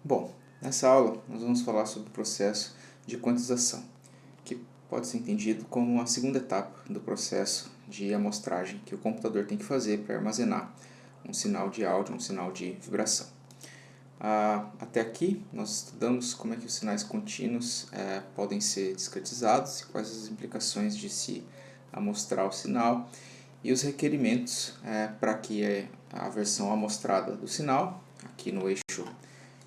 Bom, nessa aula nós vamos falar sobre o processo de quantização, que pode ser entendido como a segunda etapa do processo de amostragem que o computador tem que fazer para armazenar um sinal de áudio, um sinal de vibração. Até aqui nós estudamos como é que os sinais contínuos podem ser discretizados e quais as implicações de se amostrar o sinal e os requerimentos para que a versão amostrada do sinal, aqui no eixo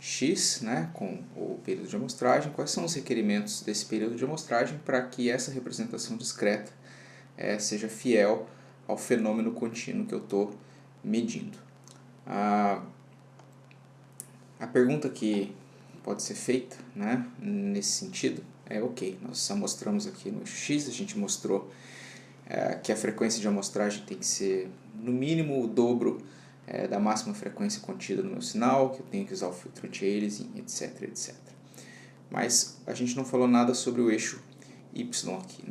X, com o período de amostragem, quais são os requerimentos desse período de amostragem para que essa representação discreta seja fiel ao fenômeno contínuo que eu estou medindo. A pergunta que pode ser feita nesse sentido é: ok, nós amostramos aqui no eixo X, a gente mostrou que a frequência de amostragem tem que ser no mínimo o dobro da máxima frequência contida no meu sinal, que eu tenho que usar o filtro anti-aliasing, etc, etc. Mas a gente não falou nada sobre o eixo Y aqui,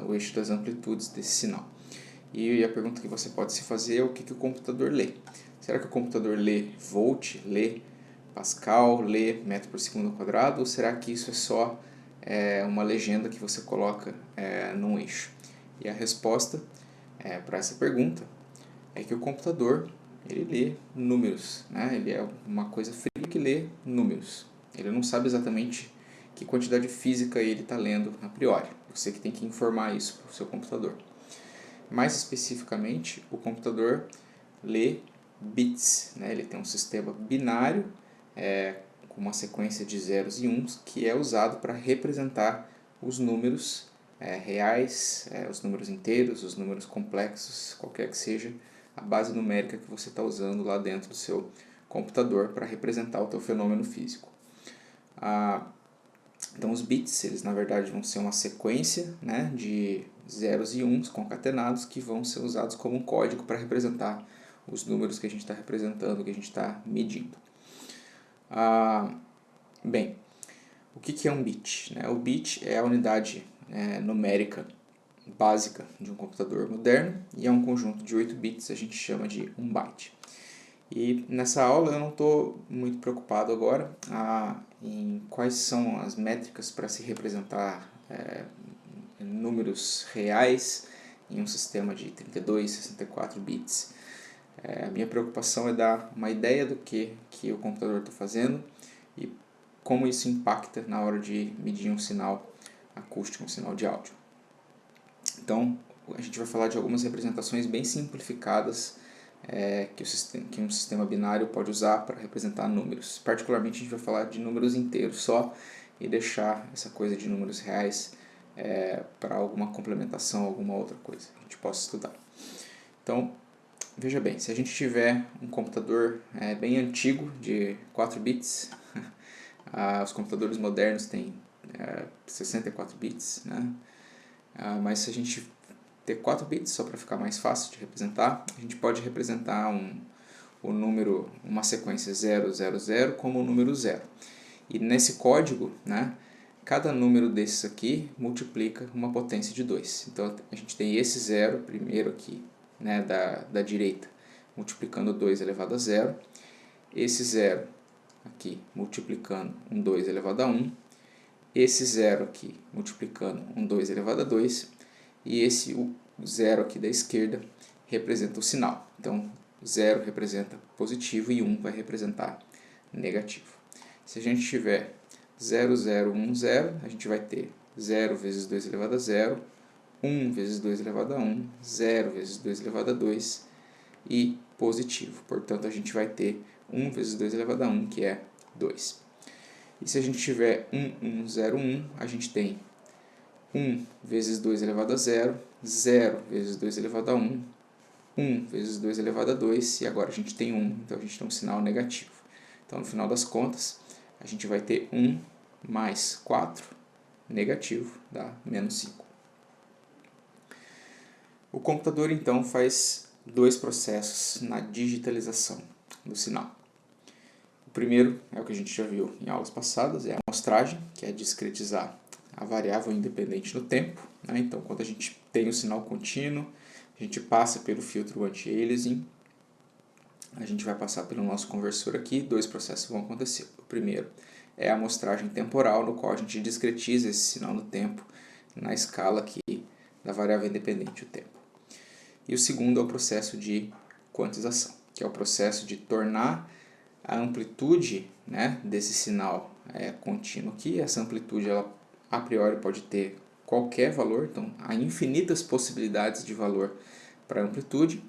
o eixo das amplitudes desse sinal. E a pergunta que você pode se fazer é: o que o computador lê? Será que o computador lê volt, lê Pascal, lê metro por segundo ao quadrado, ou será que isso é só uma legenda que você coloca num eixo? E a resposta para essa pergunta é que o computador ele lê números, ele é uma coisa fria que lê números. Ele não sabe exatamente que quantidade física ele está lendo a priori. Você que tem que informar isso para o seu computador. Mais especificamente, o computador lê bits. Ele tem um sistema binário com uma sequência de zeros e uns que é usado para representar os números reais, os números inteiros, os números complexos, qualquer que seja a base numérica que você está usando lá dentro do seu computador para representar o teu fenômeno físico. Então os bits, eles na verdade vão ser uma sequência de zeros e uns concatenados que vão ser usados como um código para representar os números que a gente está representando, que a gente está medindo. Bem, o que é um bit? O bit é a unidade numérica básica de um computador moderno e é um conjunto de 8 bits, a gente chama de 1 byte. E nessa aula eu não estou muito preocupado agora em quais são as métricas para se representar números reais em um sistema de 32, 64 bits. A minha preocupação é dar uma ideia do que o computador está fazendo e como isso impacta na hora de medir um sinal acústico, um sinal de áudio. Então, a gente vai falar de algumas representações bem simplificadas que um sistema binário pode usar para representar números. Particularmente, a gente vai falar de números inteiros só e deixar essa coisa de números reais para alguma complementação, alguma outra coisa que a gente possa estudar. Então, veja bem, se a gente tiver um computador bem antigo, de 4 bits, os computadores modernos têm 64 bits, mas se a gente ter 4 bits, só para ficar mais fácil de representar, a gente pode representar o número, uma sequência 000 como o número 0. E nesse código, cada número desses aqui multiplica uma potência de 2. Então a gente tem esse 0 primeiro aqui, da direita, multiplicando 2 elevado a 0. Esse 0 aqui multiplicando um 2 elevado a 1. Esse 0 aqui multiplicando um 2 elevado a 2. E esse 0 aqui da esquerda representa o sinal. Então 0 representa positivo e 1 vai representar negativo. Se a gente tiver 0, 0, 1, 0, a gente vai ter 0 vezes 2 elevado a 0, 1 vezes 2 elevado a 1, 0 vezes 2 elevado a 2 e positivo. Portanto, a gente vai ter 1 vezes 2 elevado a 1, que é 2. E se a gente tiver 1, 1, 0, 1, a gente tem 1 vezes 2 elevado a 0, 0 vezes 2 elevado a 1, 1 vezes 2 elevado a 2, e agora a gente tem 1, então a gente tem um sinal negativo. Então, no final das contas, a gente vai ter 1 mais 4, negativo, dá menos 5. O computador, então, faz dois processos na digitalização do sinal. O primeiro é o que a gente já viu em aulas passadas, é a amostragem, que é discretizar a variável independente no tempo. Então, quando a gente tem o sinal contínuo, a gente passa pelo filtro anti-aliasing a gente vai passar pelo nosso conversor aqui, dois processos vão acontecer. O primeiro é a amostragem temporal, no qual a gente discretiza esse sinal no tempo na escala aqui da variável independente, o tempo. E o segundo é o processo de quantização, que é o processo de tornar a amplitude, né, desse sinal contínuo aqui. Essa amplitude, ela a priori pode ter qualquer valor, então há infinitas possibilidades de valor para a amplitude.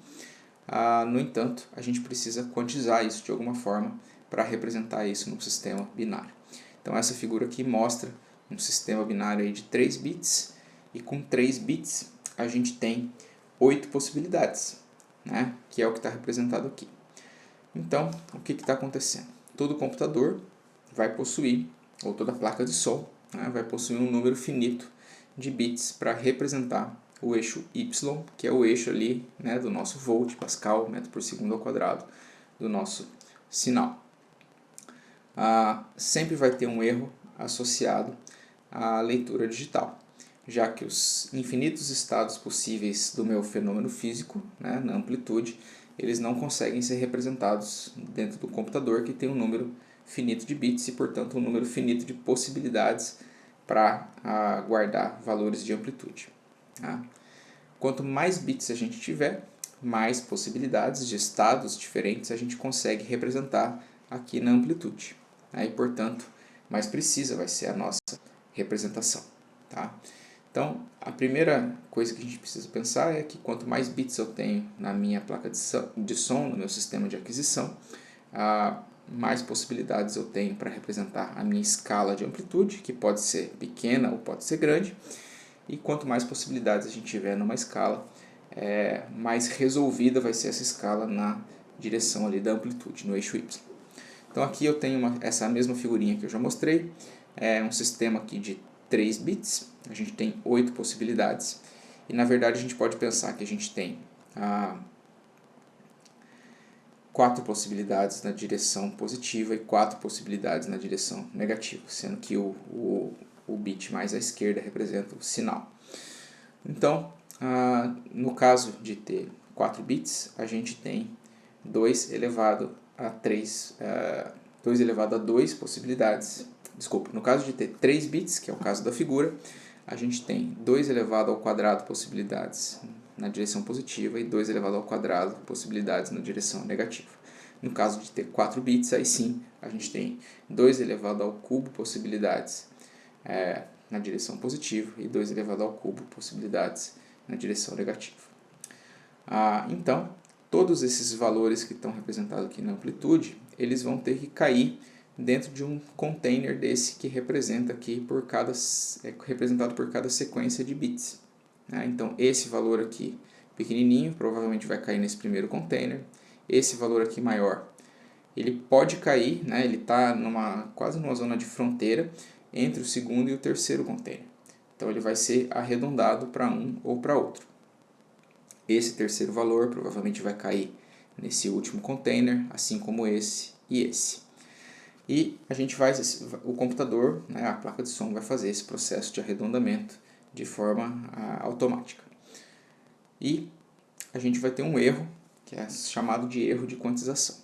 No entanto, a gente precisa quantizar isso de alguma forma para representar isso num sistema binário. Então essa figura aqui mostra um sistema binário aí de 3 bits, e com 3 bits a gente tem 8 possibilidades, né? Que é o que está representado aqui. Então, o que está acontecendo? Todo computador vai possuir, ou toda placa de som, né, vai possuir um número finito de bits para representar o eixo y, que é o eixo ali, né, do nosso volt, pascal, metro por segundo ao quadrado, do nosso sinal. Sempre vai ter um erro associado à leitura digital, já que os infinitos estados possíveis do meu fenômeno físico, né, na amplitude, eles não conseguem ser representados dentro do computador, que tem um número finito de bits e, portanto, um número finito de possibilidades para guardar valores de amplitude. Tá? Quanto mais bits a gente tiver, mais possibilidades de estados diferentes a gente consegue representar aqui na amplitude. E, portanto, mais precisa vai ser a nossa representação. Tá? Então, a primeira coisa que a gente precisa pensar é que quanto mais bits eu tenho na minha placa de som, no meu sistema de aquisição, mais possibilidades eu tenho para representar a minha escala de amplitude, que pode ser pequena ou pode ser grande. E quanto mais possibilidades a gente tiver numa escala, mais resolvida vai ser essa escala na direção ali da amplitude, no eixo y. Então aqui eu tenho essa mesma figurinha que eu já mostrei, um sistema aqui de 3 bits, a gente tem 8 possibilidades, e na verdade a gente pode pensar que a gente tem 4 possibilidades na direção positiva e 4 possibilidades na direção negativa, sendo que o bit mais à esquerda representa o sinal. Então, no caso de ter 4 bits, a gente tem 2 elevado a 2 possibilidades. Desculpa, no caso de ter 3 bits, que é o caso da figura, a gente tem 2 elevado ao quadrado possibilidades na direção positiva e 2 elevado ao quadrado possibilidades na direção negativa. No caso de ter 4 bits, aí sim a gente tem 2 elevado ao cubo possibilidades na direção positiva e 2 elevado ao cubo possibilidades na direção negativa. Então, todos esses valores que estão representados aqui na amplitude, eles vão ter que cair dentro de um container desse que representa aqui representado por cada sequência de bits. Então, esse valor aqui pequenininho provavelmente vai cair nesse primeiro container. Esse valor aqui maior, ele pode cair, né? Ele está quase numa zona de fronteira entre o segundo e o terceiro container. Então, ele vai ser arredondado para um ou para outro. Esse terceiro valor provavelmente vai cair nesse último container, assim como esse e esse. E o computador, né, a placa de som, vai fazer esse processo de arredondamento de forma automática. E a gente vai ter um erro, que é chamado de erro de quantização.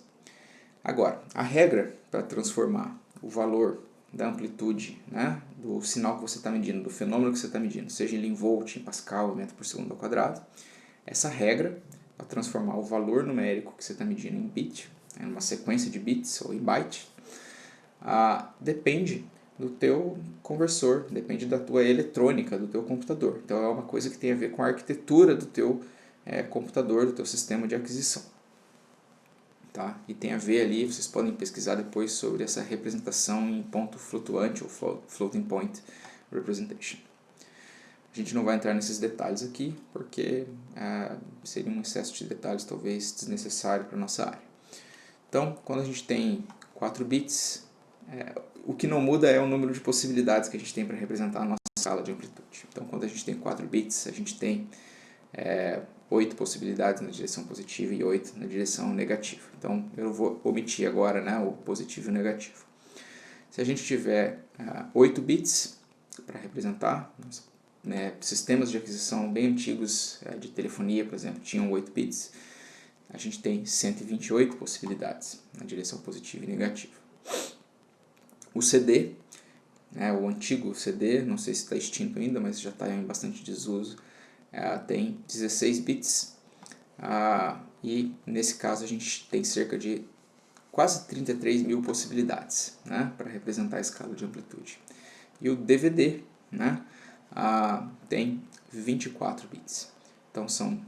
Agora, a regra para transformar o valor da amplitude, né, do sinal que você está medindo, do fenômeno que você está medindo, seja ele em volt, em pascal, metro por segundo ao quadrado, essa regra para transformar o valor numérico que você está medindo em bit, em uma sequência de bits ou em byte, depende do teu conversor, depende da tua eletrônica, do teu computador. Então é uma coisa que tem a ver com a arquitetura do teu computador, do teu sistema de aquisição. Tá? E tem a ver ali, vocês podem pesquisar depois sobre essa representação em ponto flutuante ou floating point representation. A gente não vai entrar nesses detalhes aqui, porque seria um excesso de detalhes talvez desnecessário para a nossa área. Então, quando a gente tem 4 bits, o que não muda é o número de possibilidades que a gente tem para representar a nossa escala de amplitude. Então, quando a gente tem 4 bits, a gente tem 8 possibilidades na direção positiva e 8 na direção negativa. Então, eu vou omitir agora, né, o positivo e o negativo. Se a gente tiver 8 bits para representar, sistemas de aquisição bem antigos de telefonia, por exemplo, tinham 8 bits. a gente tem 128 possibilidades na direção positiva e negativa. O CD, né, o antigo CD, não sei se está extinto ainda, mas já está em bastante desuso, tem 16 bits, e nesse caso a gente tem cerca de quase 33 mil possibilidades, né, para representar a escala de amplitude. E o DVD, né, tem 24 bits. Então são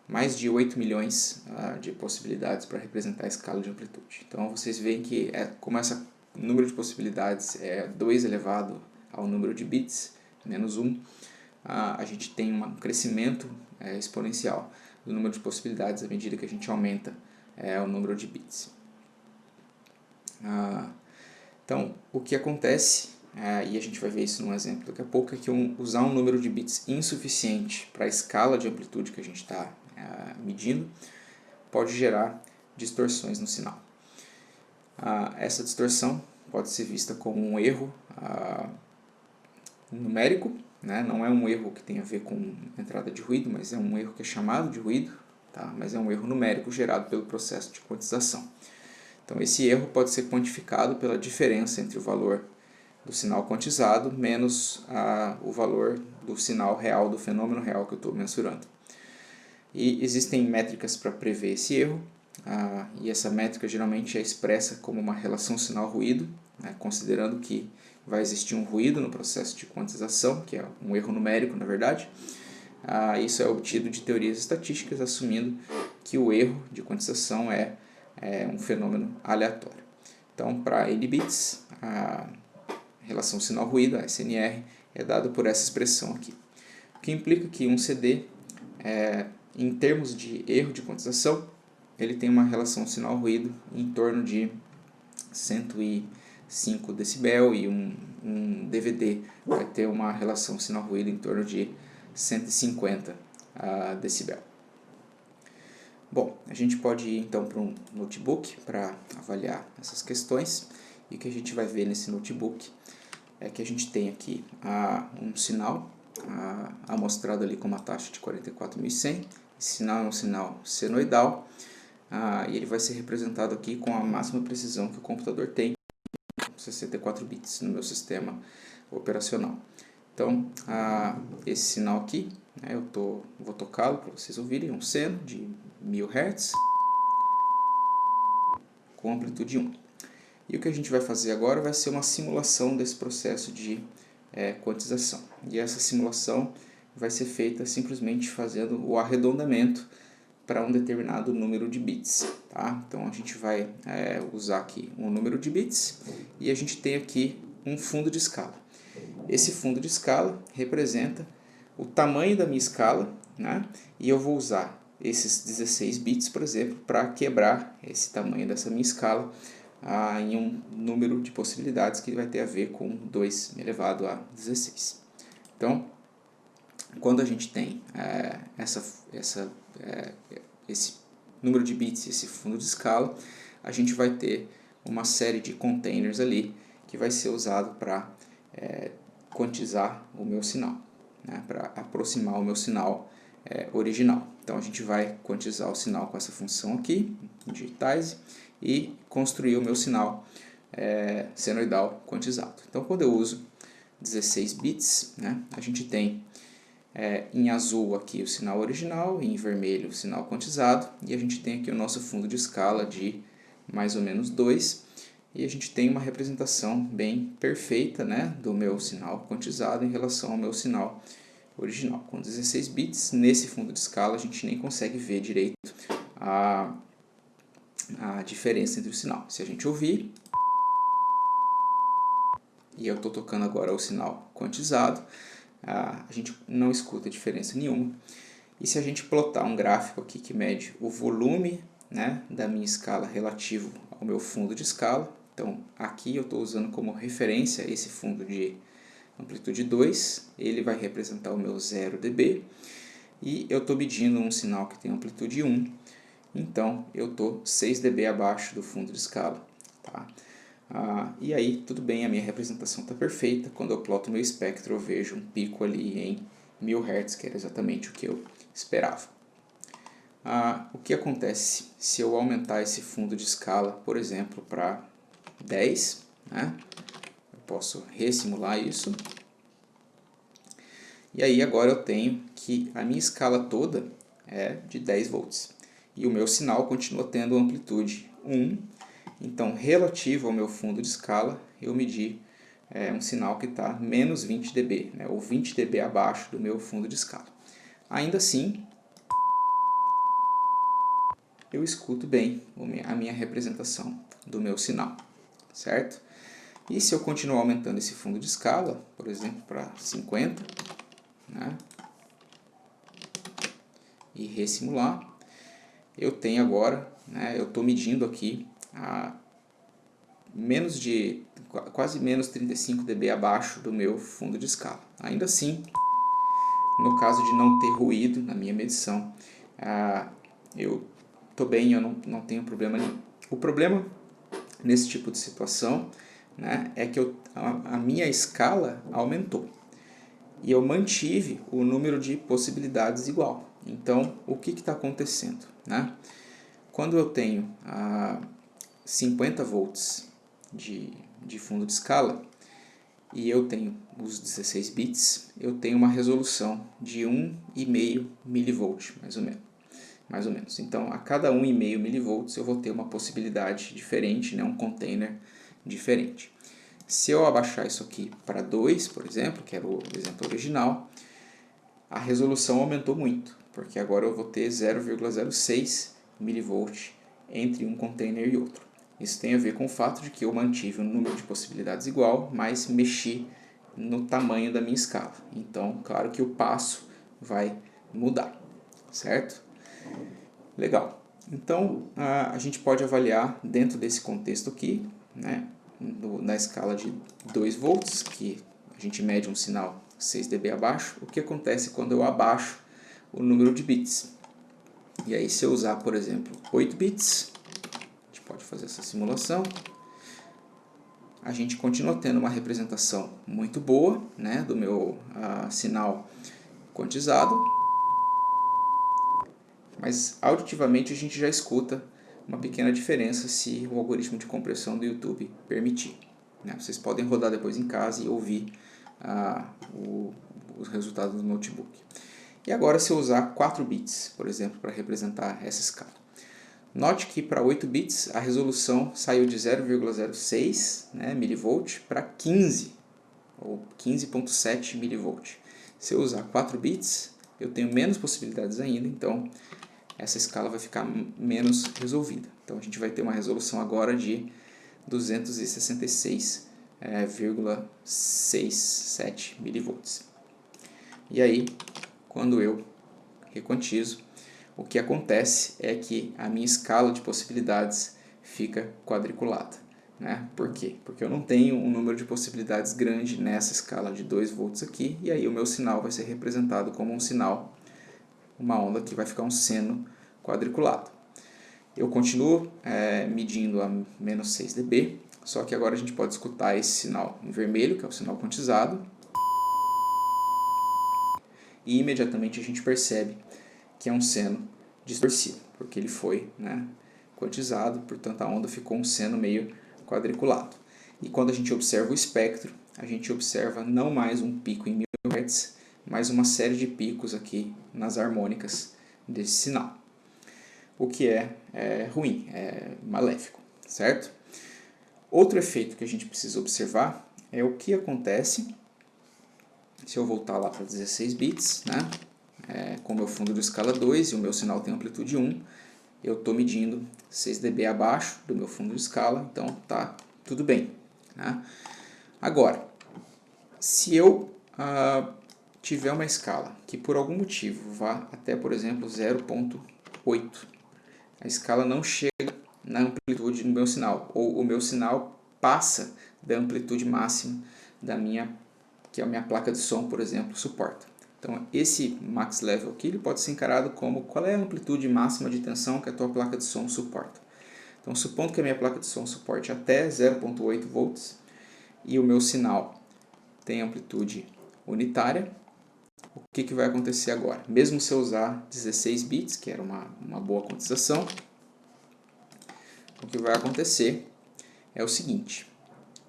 mais de 8 milhões de possibilidades para representar a escala de amplitude. Então vocês veem que como esse número de possibilidades é 2 elevado ao número de bits, menos 1, a gente tem um crescimento exponencial do número de possibilidades à medida que a gente aumenta o número de bits. Então, o que acontece, e a gente vai ver isso num exemplo daqui a pouco, é que usar um número de bits insuficiente para a escala de amplitude que a gente está medindo pode gerar distorções no sinal. Essa distorção pode ser vista como um erro numérico, né? Não é um erro que tem a ver com entrada de ruído, mas é um erro que é chamado de ruído, tá? Mas é um erro numérico gerado pelo processo de quantização. Então esse erro pode ser quantificado pela diferença entre o valor do sinal quantizado menos o valor do sinal real, do fenômeno real que eu estou mensurando. E existem métricas para prever esse erro, e essa métrica geralmente é expressa como uma relação sinal-ruído, né, considerando que vai existir um ruído no processo de quantização, que é um erro numérico na verdade. Isso é obtido de teorias estatísticas, assumindo que o erro de quantização é um fenômeno aleatório. Então, para N bits, a relação sinal-ruído, a SNR, é dada por essa expressão aqui. O que implica que um CD, em termos de erro de quantização, ele tem uma relação sinal-ruído em torno de 105 decibel e um DVD vai ter uma relação sinal-ruído em torno de 150 decibel. Bom, a gente pode ir então para um notebook para avaliar essas questões, e o que a gente vai ver nesse notebook é que a gente tem aqui um sinal amostrado ali com uma taxa de 44.100. Esse sinal é um sinal senoidal, e ele vai ser representado aqui com a máxima precisão que o computador tem, 64 bits no meu sistema operacional. Então, esse sinal aqui, né, vou tocá-lo para vocês ouvirem, um seno de 1000 Hz com amplitude 1. E o que a gente vai fazer agora vai ser uma simulação desse processo de quantização. E essa simulação vai ser feita simplesmente fazendo o arredondamento para um determinado número de bits. Tá? Então a gente vai usar aqui um número de bits e a gente tem aqui um fundo de escala. Esse fundo de escala representa o tamanho da minha escala, né? E eu vou usar esses 16 bits, por exemplo, para quebrar esse tamanho dessa minha escala em um número de possibilidades que vai ter a ver com 2 elevado a 16. Então, quando a gente tem esse número de bits, esse fundo de escala, a gente vai ter uma série de containers ali que vai ser usado para quantizar o meu sinal, né, para aproximar o meu sinal original. Então a gente vai quantizar o sinal com essa função aqui, digitize, e construir o meu sinal senoidal quantizado. Então quando eu uso 16 bits, né, a gente tem em azul aqui o sinal original, em vermelho o sinal quantizado, e a gente tem aqui o nosso fundo de escala de mais ou menos 2, e a gente tem uma representação bem perfeita, né, do meu sinal quantizado em relação ao meu sinal original. Com 16 bits, nesse fundo de escala a gente nem consegue ver direito a diferença entre o sinal. Se a gente ouvir, e eu estou tocando agora o sinal quantizado, a gente não escuta diferença nenhuma. E se a gente plotar um gráfico aqui que mede o volume, né, da minha escala relativo ao meu fundo de escala, então aqui eu estou usando como referência esse fundo de amplitude 2, ele vai representar o meu 0 dB, e eu estou medindo um sinal que tem amplitude 1, então eu estou 6 dB abaixo do fundo de escala. Tá? E aí tudo bem, a minha representação está perfeita. Quando eu ploto meu espectro eu vejo um pico ali em 1000 Hz, que era exatamente o que eu esperava. O que acontece se eu aumentar esse fundo de escala, por exemplo, para 10, né? Eu posso resimular isso. E aí agora eu tenho que a minha escala toda é de 10 volts. E o meu sinal continua tendo amplitude 1. Então, relativo ao meu fundo de escala, eu medi um sinal que está menos 20 dB, né? Ou 20 dB abaixo do meu fundo de escala. Ainda assim, eu escuto bem a minha representação do meu sinal, certo? E se eu continuar aumentando esse fundo de escala, por exemplo, para 50, né? E resimular, eu tenho agora, né? Eu estou medindo aqui quase menos 35 dB abaixo do meu fundo de escala. Ainda assim, no caso de não ter ruído na minha medição, eu estou bem, eu não tenho problema nenhum. O problema nesse tipo de situação, né, é que a minha escala aumentou e eu mantive o número de possibilidades igual. Então, o que está acontecendo? Né? Quando eu tenho 50 volts de fundo de escala e eu tenho os 16 bits, eu tenho uma resolução de 1,5 mV, mais ou menos. Então, a cada 1,5 mV eu vou ter uma possibilidade diferente, né? Um container diferente. Se eu abaixar isso aqui para 2, por exemplo, que era o exemplo original, a resolução aumentou muito, porque agora eu vou ter 0,06 mV entre um container e outro. Isso tem a ver com o fato de que eu mantive um número de possibilidades igual, mas mexi no tamanho da minha escala. Então, claro que o passo vai mudar, certo? Legal. Então, a gente pode avaliar dentro desse contexto aqui, né, na escala de 2 volts, que a gente mede um sinal 6 dB abaixo, o que acontece quando eu abaixo o número de bits. E aí, se eu usar, por exemplo, 8 bits, a gente pode fazer essa simulação, a gente continua tendo uma representação muito boa, né, do meu sinal quantizado, mas auditivamente a gente já escuta uma pequena diferença se o algoritmo de compressão do YouTube permitir, né? Vocês podem rodar depois em casa e ouvir os resultados do notebook. E agora se eu usar 4 bits, por exemplo, para representar essa escala. Note que para 8 bits a resolução saiu de 0,06 mV para 15 ou 15,7 mV. Se eu usar 4 bits, eu tenho menos possibilidades ainda, então essa escala vai ficar menos resolvida. Então a gente vai ter uma resolução agora de 266,67 mV. E aí, quando eu requantizo, o que acontece é que a minha escala de possibilidades fica quadriculada. Né? Por quê? Porque eu não tenho um número de possibilidades grande nessa escala de 2 volts aqui, e aí o meu sinal vai ser representado como um sinal, uma onda que vai ficar um seno quadriculado. Eu continuo medindo a menos 6 dB, só que agora a gente pode escutar esse sinal em vermelho, que é o sinal quantizado, e imediatamente a gente percebe que é um seno distorcido, porque ele foi quantizado, portanto a onda ficou um seno meio quadriculado. E quando a gente observa o espectro, a gente observa não mais um pico em 1000 Hz, mas uma série de picos aqui nas harmônicas desse sinal. O que é ruim, é maléfico, certo? Outro efeito que a gente precisa observar é o que acontece se eu voltar lá para 16 bits, né? Com o meu fundo de escala 2 e o meu sinal tem amplitude 1, eu estou medindo 6 dB abaixo do meu fundo de escala, então tá tudo bem. Né? Agora, se eu tiver uma escala que por algum motivo vá até, por exemplo, 0,8, a escala não chega na amplitude do meu sinal, ou o meu sinal passa da amplitude máxima que a minha placa de som, por exemplo, suporta. Então, esse max level aqui ele pode ser encarado como qual é a amplitude máxima de tensão que a tua placa de som suporta. Então, supondo que a minha placa de som suporte até 0,8 volts e o meu sinal tem amplitude unitária, o que vai acontecer agora? Mesmo se eu usar 16 bits, que era uma boa quantização, o que vai acontecer é o seguinte.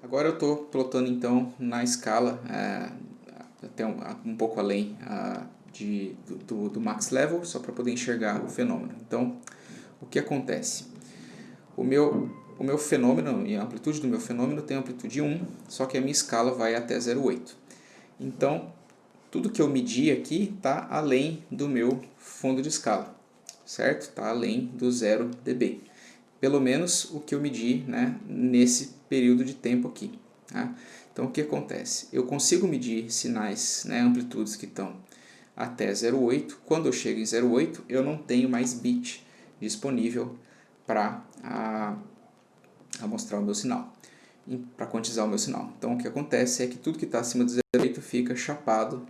Agora eu estou plotando então na escala até um pouco além do max level, só para poder enxergar o fenômeno. Então, o que acontece? O meu fenômeno, e a amplitude do meu fenômeno tem amplitude 1, só que a minha escala vai até 0,8. Então, tudo que eu medi aqui está além do meu fundo de escala, certo? Está além do 0 dB. Pelo menos o que eu medi, né, nesse período de tempo aqui. Tá? Então, o que acontece? Eu consigo medir sinais, né, amplitudes que estão até 0,8. Quando eu chego em 0,8, eu não tenho mais bit disponível para mostrar o meu sinal, para quantizar o meu sinal. Então, o que acontece é que tudo que está acima de 0,8 fica chapado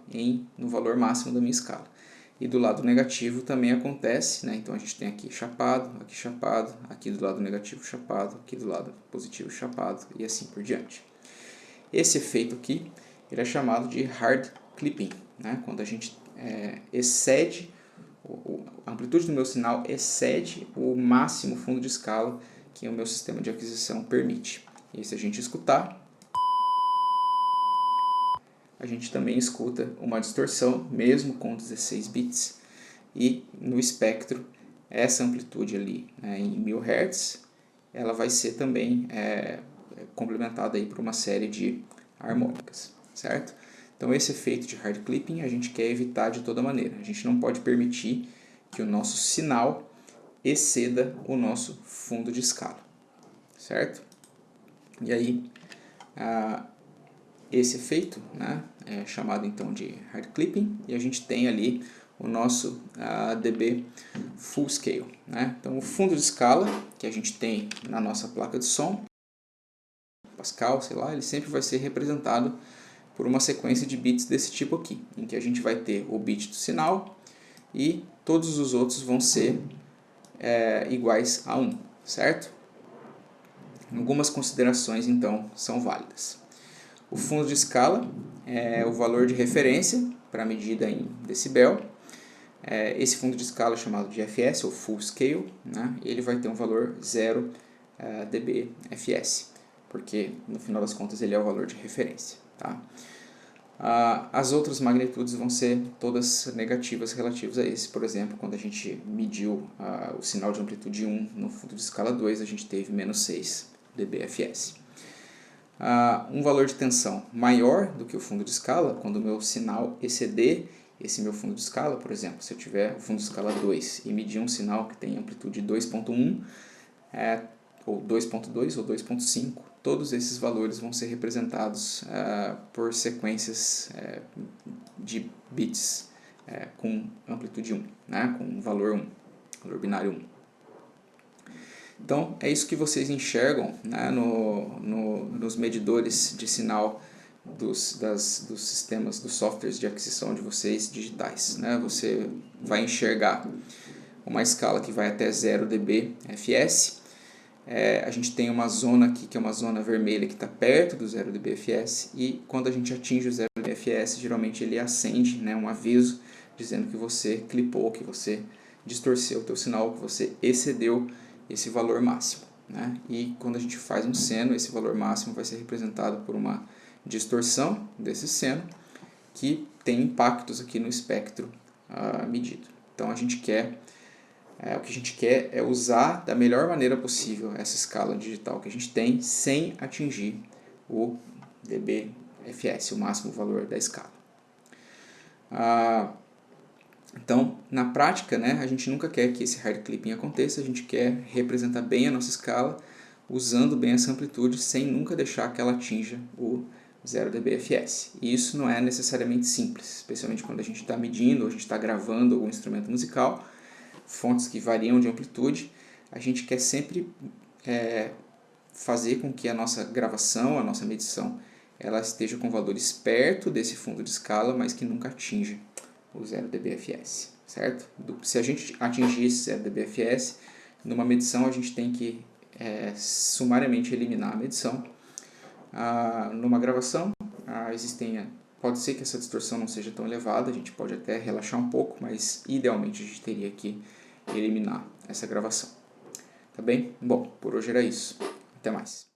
no valor máximo da minha escala. E do lado negativo também acontece, né? Então a gente tem aqui chapado, aqui do lado negativo chapado, aqui do lado positivo chapado e assim por diante. Esse efeito aqui ele é chamado de hard clipping, né? Quando a gente excede, a amplitude do meu sinal excede o máximo fundo de escala que o meu sistema de aquisição permite. E se a gente escutar, a gente também escuta uma distorção, mesmo com 16 bits, e no espectro, essa amplitude ali, né, em 1000 Hz, ela vai ser também complementada aí por uma série de harmônicas, certo? Então esse efeito de hard clipping a gente quer evitar de toda maneira. A gente não pode permitir que o nosso sinal exceda o nosso fundo de escala, certo? E aí, esse efeito, né, é chamado então de hard clipping, e a gente tem ali o nosso dB full scale, né? Então o fundo de escala que a gente tem na nossa placa de som, Pascal, sei lá, ele sempre vai ser representado por uma sequência de bits desse tipo aqui, em que a gente vai ter o bit do sinal e todos os outros vão ser iguais a 1, certo? Algumas considerações então são válidas. O fundo de escala é o valor de referência para a medida em decibel. Esse fundo de escala é chamado de FS, ou Full Scale, né? Ele vai ter um valor 0 dB FS, porque no final das contas ele é o valor de referência. Tá? As outras magnitudes vão ser todas negativas relativas a esse. Por exemplo, quando a gente mediu o sinal de amplitude 1 no fundo de escala 2, a gente teve menos 6 dBFS. Um valor de tensão maior do que o fundo de escala, quando o meu sinal exceder esse meu fundo de escala, por exemplo, se eu tiver o fundo de escala 2 e medir um sinal que tem amplitude 2.1, ou 2.2 ou 2.5, todos esses valores vão ser representados por sequências de bits com amplitude 1, né, com valor 1, valor binário 1. Então, é isso que vocês enxergam, né, nos medidores de sinal dos sistemas, dos softwares de aquisição de vocês digitais. Né? Você vai enxergar uma escala que vai até 0 dB FS. A gente tem uma zona aqui que é uma zona vermelha que está perto do 0 dB FS, e quando a gente atinge o 0 dB FS, geralmente ele acende, né, um aviso dizendo que você clipou, que você distorceu o teu sinal, que você excedeu esse valor máximo. Né? E quando a gente faz um seno, esse valor máximo vai ser representado por uma distorção desse seno que tem impactos aqui no espectro medido. Então o que a gente quer é usar da melhor maneira possível essa escala digital que a gente tem sem atingir o dBFS, o máximo valor da escala. Então, na prática, né, a gente nunca quer que esse hard clipping aconteça, a gente quer representar bem a nossa escala, usando bem essa amplitude, sem nunca deixar que ela atinja o 0 dBFS. E isso não é necessariamente simples, especialmente quando a gente está medindo ou a gente está gravando algum instrumento musical, fontes que variam de amplitude. A gente quer sempre fazer com que a nossa gravação, a nossa medição, ela esteja com valores perto desse fundo de escala, mas que nunca atinja o 0 dBFS, certo? Se a gente atingir esse 0 dBFS, numa medição a gente tem que sumariamente eliminar a medição. Numa gravação, existem Pode ser que essa distorção não seja tão elevada, a gente pode até relaxar um pouco, mas idealmente a gente teria que eliminar essa gravação. Tá bem? Bom, por hoje era isso. Até mais.